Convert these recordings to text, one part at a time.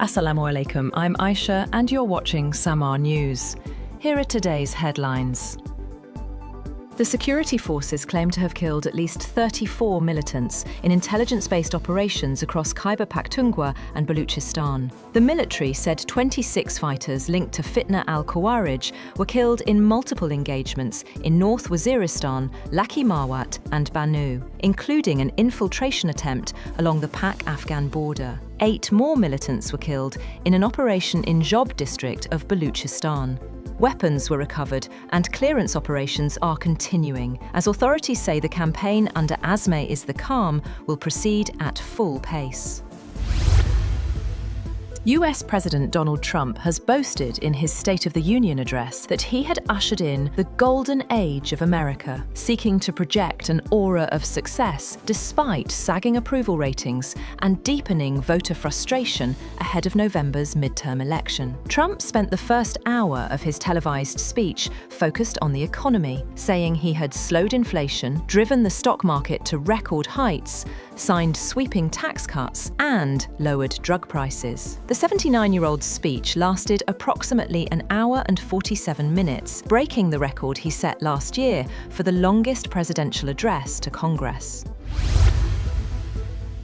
Assalamu alaikum, I'm Aisha and you're watching Samar News. Here are today's headlines. The security forces claim to have killed at least 34 militants in intelligence-based operations across Khyber Pakhtunkhwa and Balochistan. The military said 26 fighters linked to Fitna Al Khwarij were killed in multiple engagements in North Waziristan, Lakki Marwat and Bannu, including an infiltration attempt along the Pak-Afghan border. 8 more militants were killed in an operation in Zhob district of Balochistan. Weapons were recovered and clearance operations are continuing, as authorities say the campaign under Azm-e-Is-the-kaam will proceed at full pace. US President Donald Trump has boasted in his State of the Union address that he had ushered in the golden age of America, seeking to project an aura of success despite sagging approval ratings and deepening voter frustration ahead of November's midterm election. Trump spent the first hour of his televised speech focused on the economy, saying he had slowed inflation, driven the stock market to record heights, signed sweeping tax cuts, and lowered drug prices. The 79-year-old's speech lasted approximately an hour and 47 minutes, breaking the record he set last year for the longest presidential address to Congress.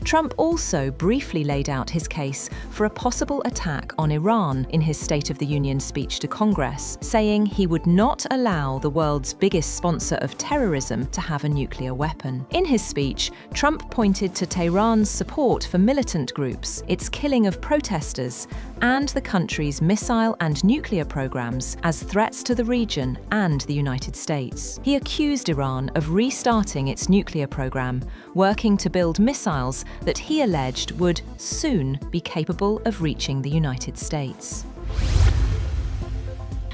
Trump also briefly laid out his case for a possible attack on Iran in his State of the Union speech to Congress, saying he would not allow the world's biggest sponsor of terrorism to have a nuclear weapon. In his speech, Trump pointed to Tehran's support for militant groups, its killing of protesters, and the country's missile and nuclear programs as threats to the region and the United States. He accused Iran of restarting its nuclear program, working to build missiles that he alleged would soon be capable of reaching the United States.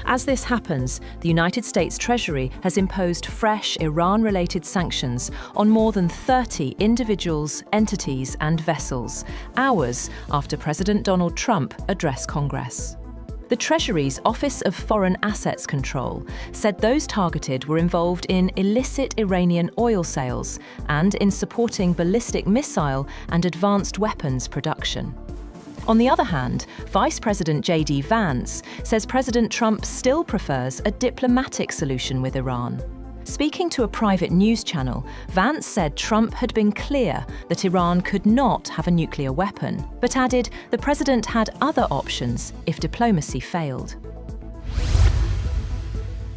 As this happens, the United States Treasury has imposed fresh Iran-related sanctions on more than 30 individuals, entities and vessels, hours after President Donald Trump addressed Congress. The Treasury's Office of Foreign Assets Control said those targeted were involved in illicit Iranian oil sales and in supporting ballistic missile and advanced weapons production. On the other hand, Vice President J.D. Vance says President Trump still prefers a diplomatic solution with Iran. Speaking to a private news channel, Vance said Trump had been clear that Iran could not have a nuclear weapon, but added the president had other options if diplomacy failed.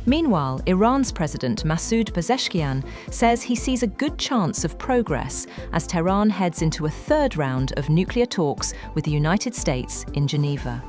Meanwhile, Iran's President Masoud Pezeshkian says he sees a good chance of progress as Tehran heads into a third round of nuclear talks with the United States in Geneva.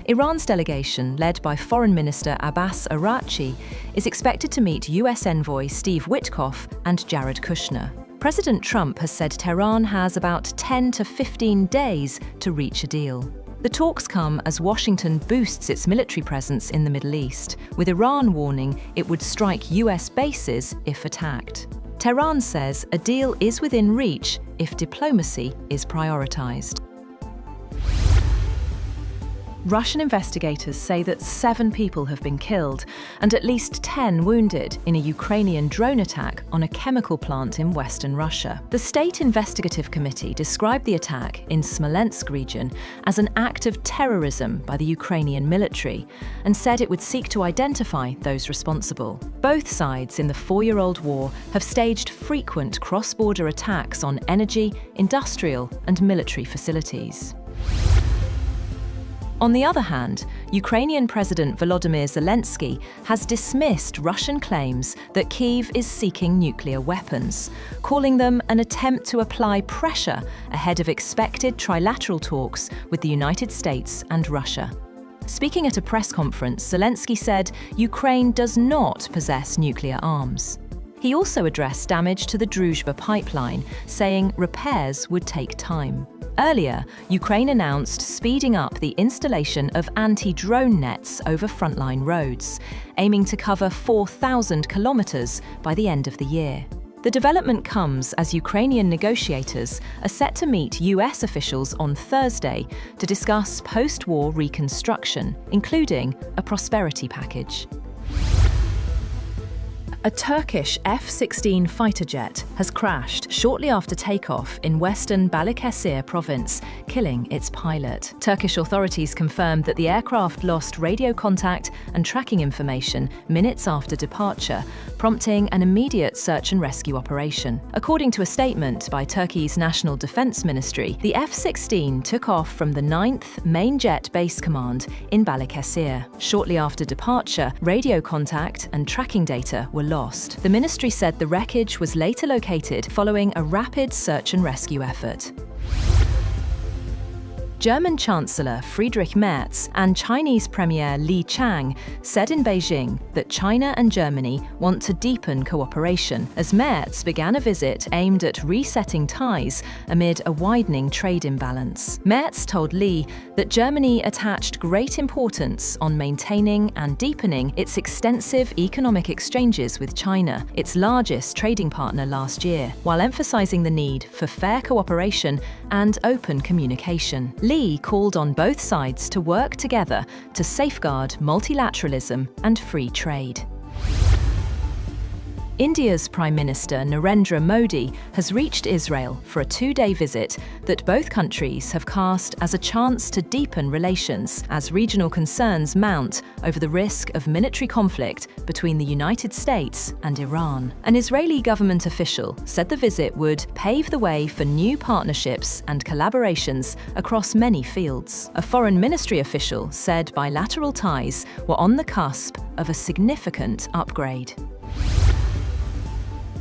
Iran's delegation, led by Foreign Minister Abbas Araghchi, is expected to meet US envoy Steve Witkoff and Jared Kushner. President Trump has said Tehran has about 10 to 15 days to reach a deal. The talks come as Washington boosts its military presence in the Middle East, with Iran warning it would strike US bases if attacked. Tehran says a deal is within reach if diplomacy is prioritized. Russian investigators say that 7 people have been killed and at least 10 wounded in a Ukrainian drone attack on a chemical plant in western Russia. The State Investigative Committee described the attack in Smolensk region as an act of terrorism by the Ukrainian military and said it would seek to identify those responsible. Both sides in the 4-year-old war have staged frequent cross-border attacks on energy, industrial and military facilities. On the other hand, Ukrainian President Volodymyr Zelensky has dismissed Russian claims that Kyiv is seeking nuclear weapons, calling them an attempt to apply pressure ahead of expected trilateral talks with the United States and Russia. Speaking at a press conference, Zelensky said Ukraine does not possess nuclear arms. He also addressed damage to the Druzhba pipeline, saying repairs would take time. Earlier, Ukraine announced speeding up the installation of anti-drone nets over frontline roads, aiming to cover 4,000 kilometers by the end of the year. The development comes as Ukrainian negotiators are set to meet US officials on Thursday to discuss post-war reconstruction, including a prosperity package. A Turkish F-16 fighter jet has crashed shortly after takeoff in western Balıkesir province, killing its pilot. Turkish authorities confirmed that the aircraft lost radio contact and tracking information minutes after departure, prompting an immediate search and rescue operation. According to a statement by Turkey's National Defense Ministry, the F-16 took off from the 9th Main Jet Base Command in Balıkesir. Shortly after departure, radio contact and tracking data were lost. The ministry said the wreckage was later located following a rapid search and rescue effort. German Chancellor Friedrich Merz and Chinese Premier Li Qiang said in Beijing that China and Germany want to deepen cooperation as Merz began a visit aimed at resetting ties amid a widening trade imbalance. Merz told Li that Germany attached great importance on maintaining and deepening its extensive economic exchanges with China, its largest trading partner last year, while emphasizing the need for fair cooperation and open communication. Li called on both sides to work together to safeguard multilateralism and free trade. India's Prime Minister Narendra Modi has reached Israel for a two-day visit that both countries have cast as a chance to deepen relations as regional concerns mount over the risk of military conflict between the United States and Iran. An Israeli government official said the visit would pave the way for new partnerships and collaborations across many fields. A foreign ministry official said bilateral ties were on the cusp of a significant upgrade.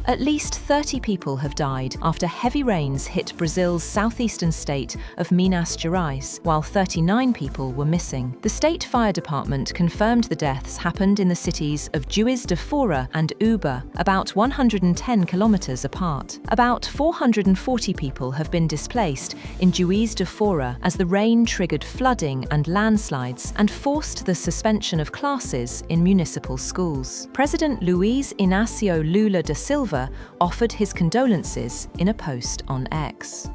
At least 30 people have died after heavy rains hit Brazil's southeastern state of Minas Gerais, while 39 people were missing. The state fire department confirmed the deaths happened in the cities of Juiz de Fora and Uba, about 110 kilometers apart. About 440 people have been displaced in Juiz de Fora as the rain triggered flooding and landslides and forced the suspension of classes in municipal schools. President Luiz Inácio Lula da Silva offered his condolences in a post on X.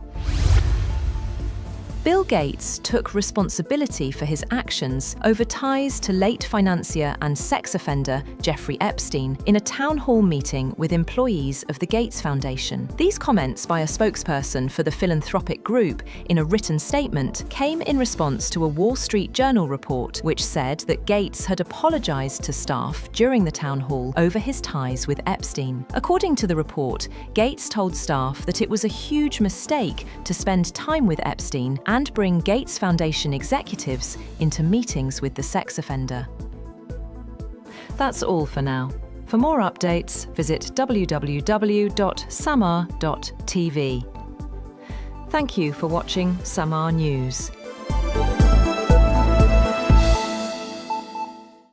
Bill Gates took responsibility for his actions over ties to late financier and sex offender Jeffrey Epstein in a town hall meeting with employees of the Gates Foundation. These comments by a spokesperson for the philanthropic group in a written statement came in response to a Wall Street Journal report which said that Gates had apologized to staff during the town hall over his ties with Epstein. According to the report, Gates told staff that it was a huge mistake to spend time with Epstein and bring Gates Foundation executives into meetings with the sex offender. That's all for now. For more updates, visit www.samar.tv. Thank you for watching Samar News.